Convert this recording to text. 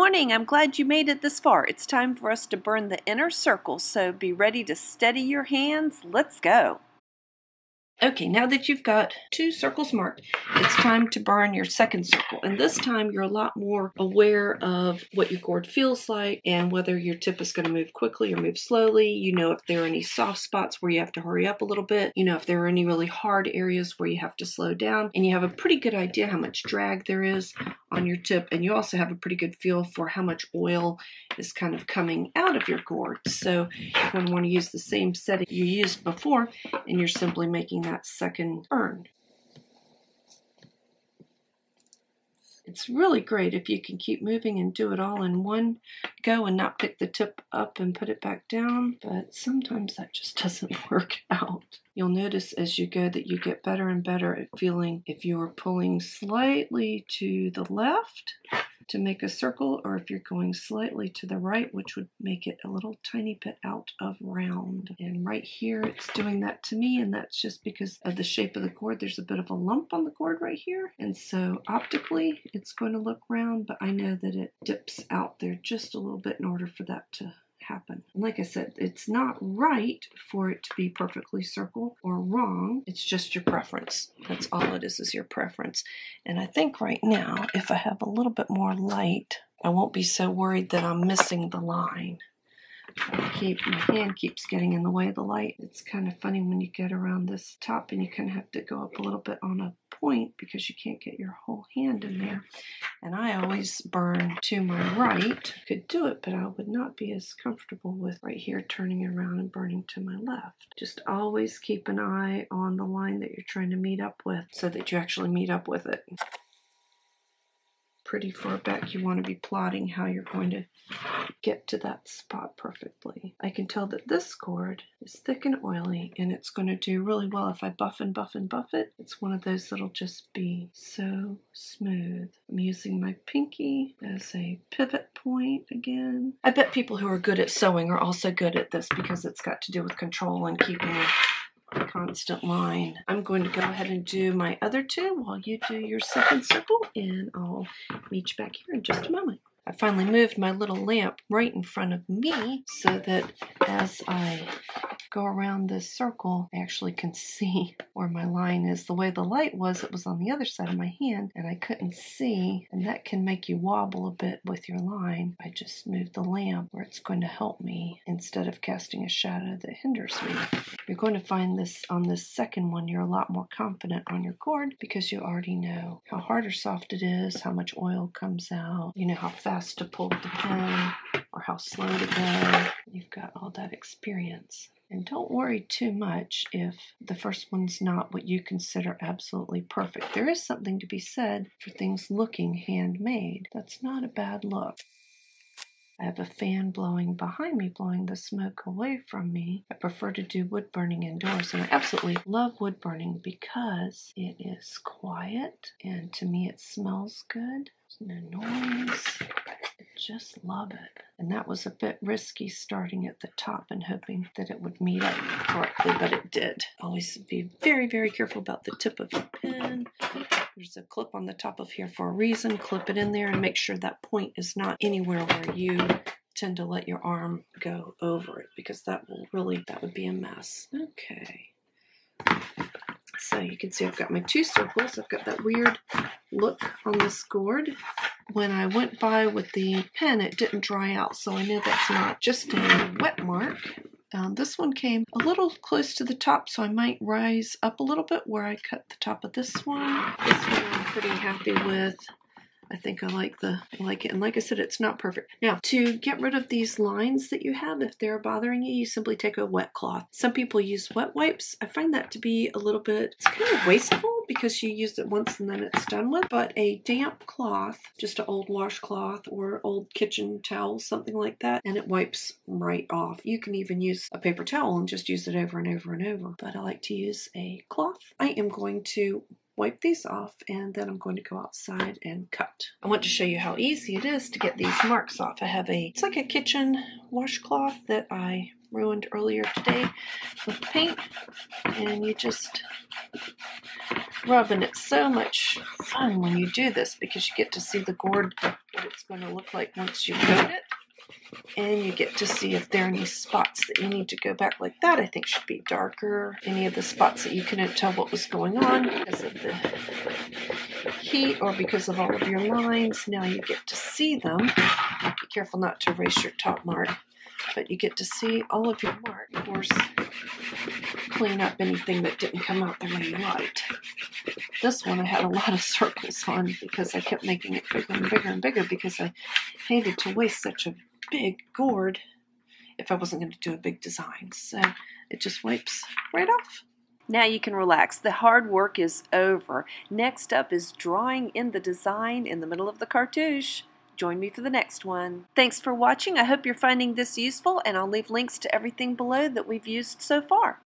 Morning, I'm glad you made it this far. It's time for us to burn the inner circle, so be ready to steady your hands. Let's go. Okay, now that you've got 2 circles marked, it's time to burn your second circle. And this time you're a lot more aware of what your gourd feels like and whether your tip is going to move quickly or move slowly. You know if there are any soft spots where you have to hurry up a little bit. You know if there are any really hard areas where you have to slow down. And you have a pretty good idea how much drag there is on your tip. And you also have a pretty good feel for how much oil is kind of coming out of your gourd. So you're going to want to use the same setting you used before, and you're simply making that second burn. It's really great if you can keep moving and do it all in one go and not pick the tip up and put it back down, but sometimes that just doesn't work out. You'll notice as you go that you get better and better at feeling if you're pulling slightly to the left to make a circle, or if you're going slightly to the right, which would make it a little tiny bit out of round. And right here it's doing that to me, and that's just because of the shape of the gourd. There's a bit of a lump on the gourd right here, and so optically it's going to look round, but I know that it dips out there just a little bit in order for that to happen. And like I said, it's not right for it to be perfectly circle or wrong. It's just your preference. That's all it is your preference. And I think right now, if I have a little bit more light, I won't be so worried that I'm missing the line. My hand keeps getting in the way of the light. It's kind of funny when you get around this top and you kind of have to go up a little bit on a point because you can't get your whole hand in there. And I always burn to my right. Could do it, but I would not be as comfortable with right here turning around and burning to my left. Just always keep an eye on the line that you're trying to meet up with so that you actually meet up with it. Pretty far back, you want to be plotting how you're going to get to that spot perfectly. I can tell that this gourd is thick and oily, and it's going to do really well if I buff and buff and buff it. It's one of those that'll just be so smooth. I'm using my pinky as a pivot point again. I bet people who are good at sewing are also good at this because it's got to do with control and keeping a constant line. I'm going to go ahead and do my other 2 while you do your second circle, and I'll meet you back here in just a moment. I finally moved my little lamp right in front of me so that as I go around this circle, I actually can see where my line is. The way the light was, it was on the other side of my hand and I couldn't see, and that can make you wobble a bit with your line. I just moved the lamp where it's going to help me instead of casting a shadow that hinders me. You're going to find this on this second one, you're a lot more confident on your gourd because you already know how hard or soft it is, how much oil comes out, you know how fast to pull the pin or how slow to go. You've got all that experience. And don't worry too much if the first one's not what you consider absolutely perfect. There is something to be said for things looking handmade. That's not a bad look. I have a fan blowing behind me, blowing the smoke away from me. I prefer to do wood burning indoors, and I absolutely love wood burning because it is quiet, and to me it smells good. There's no noise. I just love it. And that was a bit risky starting at the top and hoping that it would meet up correctly, but it did. Always be very, very careful about the tip of your pen. There's a clip on the top of here for a reason. Clip it in there and make sure that point is not anywhere where you tend to let your arm go over it, because that would be a mess. Okay. So you can see I've got my 2 circles. I've got that weird look on this gourd. When I went by with the pen, it didn't dry out, so I know that's not just a wet mark. This one came a little close to the top, so I might rise up a little bit where I cut the top of this one. This one I'm pretty happy with. I think I like it. And like I said, it's not perfect. Now, to get rid of these lines that you have, if they're bothering you, you simply take a wet cloth. Some people use wet wipes. I find that to be a little bit, it's kind of wasteful because you use it once and then it's done with. But a damp cloth, just an old washcloth or old kitchen towel, something like that, and it wipes right off. You can even use a paper towel and just use it over and over and over. But I like to use a cloth. I am going to wipe these off, and then I'm going to go outside and cut. I want to show you how easy it is to get these marks off. I have it's like a kitchen washcloth that I ruined earlier today with paint, and you just rub, and it's so much fun when you do this because you get to see the gourd, what it's going to look like once you coat it, and you get to see if there are any spots that you need to go back, like that I think should be darker. Any of the spots that you couldn't tell what was going on because of the heat or because of all of your lines, now you get to see them. Be careful not to erase your top mark, but you get to see all of your mark. Of course, clean up anything that didn't come out the way you liked. This one I had a lot of circles on because I kept making it bigger and bigger and bigger because I hated to waste such a big gourd if I wasn't going to do a big design. So it just wipes right off. Now you can relax. The hard work is over. Next up is drawing in the design in the middle of the cartouche. Join me for the next one. Thanks for watching. I hope you're finding this useful, and I'll leave links to everything below that we've used so far.